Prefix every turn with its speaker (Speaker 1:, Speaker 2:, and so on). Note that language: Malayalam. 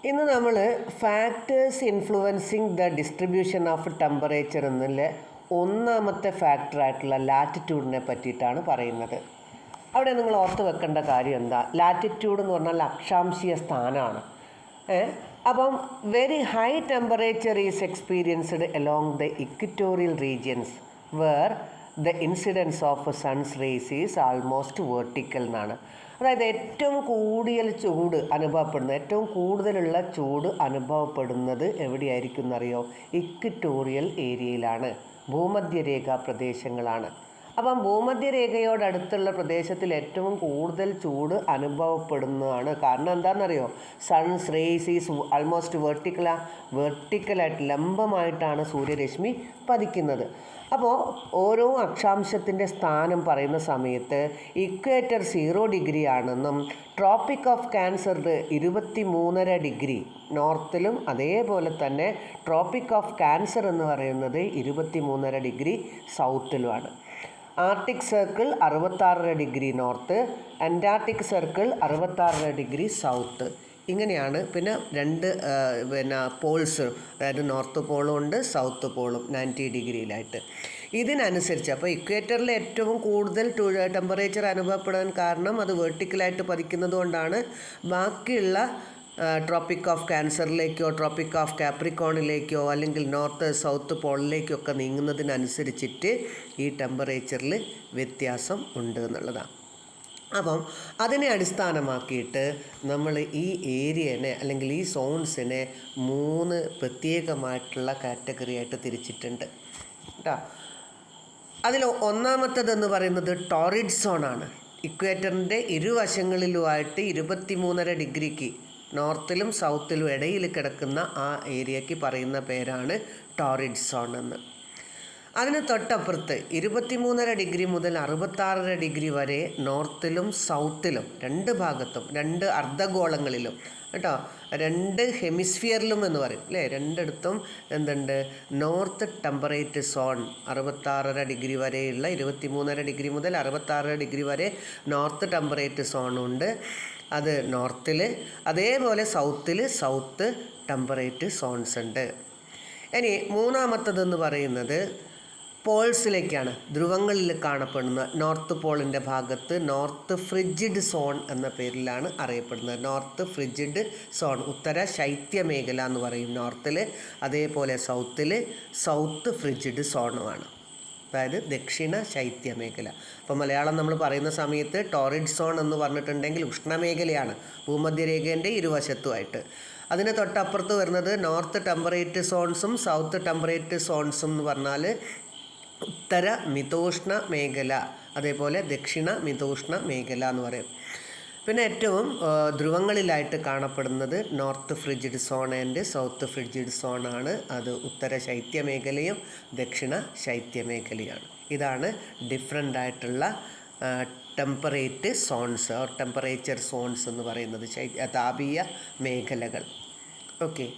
Speaker 1: ഇന്ന് നമ്മൾ factors influencing the distribution of temperature എന്നുള്ള ഒന്നാമത്തെ ഫാക്ടറായിട്ടുള്ള ലാറ്റിറ്റ്യൂഡിനെ പറ്റിയിട്ടാണ് പറയുന്നത്. അവിടെ നിങ്ങൾ ഓർത്ത് വെക്കേണ്ട കാര്യം എന്താ? ലാറ്റിറ്റ്യൂഡ് എന്ന് പറഞ്ഞാൽ അക്ഷാംശീയ സ്ഥാനമാണ്. അപ്പം very high temperature is experienced along the equatorial regions where the incidence of sun's rays is almost vertical എന്നാണ്. അതായത് ഏറ്റവും കൂടുതലുള്ള ചൂട് അനുഭവപ്പെടുന്നത് എവിടെയായിരിക്കും എന്നറിയോ? ഇക്വറ്റോറിയൽ ഏരിയയിലാണ്, ഭൂമധ്യരേഖാ പ്രദേശങ്ങളാണ്. അപ്പം ഭൂമധ്യരേഖയോടടുത്തുള്ള പ്രദേശത്തിൽ ഏറ്റവും കൂടുതൽ ചൂട് അനുഭവപ്പെടുന്നതാണ്. കാരണം എന്താണെന്നറിയോ? സൺസ് റേസ് ഈസ് ആൾമോസ്റ്റ് വെർട്ടിക്കലായിട്ട് ലംബമായിട്ടാണ് സൂര്യരശ്മി പതിക്കുന്നത്. അപ്പോൾ ഓരോ അക്ഷാംശത്തിൻ്റെ സ്ഥാനം പറയുന്ന സമയത്ത് ഇക്വേറ്റർ 0 ഡിഗ്രി ആണെന്നും ട്രോപ്പിക് ഓഫ് ക്യാൻസർ 23.5 ഡിഗ്രി നോർത്തിലും, അതേപോലെ തന്നെ ട്രോപ്പിക് ഓഫ് ക്യാൻസർ എന്ന് പറയുന്നത് 23.5 ഡിഗ്രി സൗത്തിലുമാണ്. Arctic circle 66 degree north, antarctic circle 66 degree south. ഇങ്ങനെയാണ്. പിന്നെ രണ്ട് പോൾസ്, അതായത് നോർത്ത് പോളും ഉണ്ട്, സൗത്ത് പോളും 90 ഡിഗ്രിയിലായിട്ട്. ഇതിനനുസരിച്ച് അപ്പോൾ ഇക്വേറ്ററിൽ ഏറ്റവും കൂടുതൽ ടെമ്പറേച്ചർ അനുഭവപ്പെടാൻ കാരണം അത് വെർട്ടിക്കലായിട്ട് പതിക്കുന്നത് കൊണ്ടാണ്. ബാക്കിയുള്ള ട്രോപ്പിക് ഓഫ് ക്യാൻസറിലേക്കോ ട്രോപ്പിക് ഓഫ് കാപ്രിക്കോണിലേക്കോ അല്ലെങ്കിൽ നോർത്ത് സൗത്ത് പോളിലേക്കോ ഒക്കെ നീങ്ങുന്നതിനനുസരിച്ചിട്ട് ഈ ടെമ്പറേച്ചറിൽ വ്യത്യാസം ഉണ്ട് എന്നുള്ളതാണ്. അപ്പം അതിനെ അടിസ്ഥാനമാക്കിയിട്ട് നമ്മൾ ഈ ഏരിയനെ അല്ലെങ്കിൽ ഈ സോൺസിനെ 3 പ്രത്യേകമായിട്ടുള്ള കാറ്റഗറി ആയിട്ട് തിരിച്ചിട്ടുണ്ട് കേട്ടോ. അതിൽ ഒന്നാമത്തേതെന്ന് പറയുന്നത് ടോറിഡ് സോണാണ്. ഇക്വേറ്ററിൻ്റെ ഇരുവശങ്ങളിലുമായിട്ട് 23.5 ഡിഗ്രിക്ക് നോർത്തിലും സൗത്തിലും ഇടയിൽ കിടക്കുന്ന ആ ഏരിയയ്ക്ക് പറയുന്ന പേരാണ് ടോറിഡ് സോൺ എന്ന്. അതിന് തൊട്ടപ്പുറത്ത് 23.5 ഡിഗ്രി മുതൽ 66 ഡിഗ്രി വരെ നോർത്തിലും സൗത്തിലും രണ്ട് ഭാഗത്തും, രണ്ട് അർദ്ധഗോളങ്ങളിലും കേട്ടോ, 2 ഹെമിസ്ഫിയറിലും എന്ന് പറയും അല്ലേ, രണ്ടിടത്തും എന്തുണ്ട്? നോർത്ത് ടെമ്പറേറ്റ് സോൺ 66.5 ഡിഗ്രി വരെയുള്ള 23.5 ഡിഗ്രി മുതൽ 66 ഡിഗ്രി വരെ നോർത്ത് ടെമ്പറേറ്റ് സോണുണ്ട്. അത് നോർത്തിൽ. അതേപോലെ സൗത്ത് ടെമ്പറേറ്റ് സോൺസ് ഉണ്ട്. ഇനി മൂന്നാമത്തതെന്ന് പറയുന്നത് പോൾസിലേക്കാണ്, ധ്രുവങ്ങളിൽ കാണപ്പെടുന്ന നോർത്ത് പോളിൻ്റെ ഭാഗത്ത് നോർത്ത് ഫ്രിജിഡ് സോൺ എന്ന പേരിലാണ് അറിയപ്പെടുന്നത്. നോർത്ത് ഫ്രിജിഡ് സോൺ, ഉത്തര ശൈത്യമേഖല എന്ന് പറയും നോർത്തിൽ. അതേപോലെ സൗത്ത് ഫ്രിജിഡ് സോണുമാണ്, അതായത് ദക്ഷിണ ശൈത്യമേഖല. അപ്പോൾ മലയാളം നമ്മൾ പറയുന്ന സമയത്ത് ടോറിഡ് സോൺ എന്ന് പറഞ്ഞിട്ടുണ്ടെങ്കിൽ ഉഷ്ണമേഖലയാണ്, ഭൂമധ്യരേഖേൻ്റെ ഇരുവശത്തുമായിട്ട്. അതിന് തൊട്ടപ്പുറത്ത് വരുന്നത് നോർത്ത് ടെമ്പറേറ്റ് സോൺസും സൗത്ത് ടെമ്പറേറ്റ് സോൺസും എന്ന് പറഞ്ഞാൽ ഉത്തര മിതോഷ്ണ മേഖല, അതേപോലെ ദക്ഷിണ മിതോഷ്ണ മേഖല എന്ന് പറയും. പിന്നെ ഏറ്റവും ധ്രുവങ്ങളിലായിട്ട് കാണപ്പെടുന്നത് north frigid zone and south frigid സോണാണ്. അത് ഉത്തര ശൈത്യമേഖലയും ദക്ഷിണ ശൈത്യമേഖലയാണ്. ഇതാണ് ഡിഫറൻ്റ് ആയിട്ടുള്ള temperate zones or temperature zones എന്ന് പറയുന്നത്, താപീയ മേഖലകൾ. ഓക്കെ.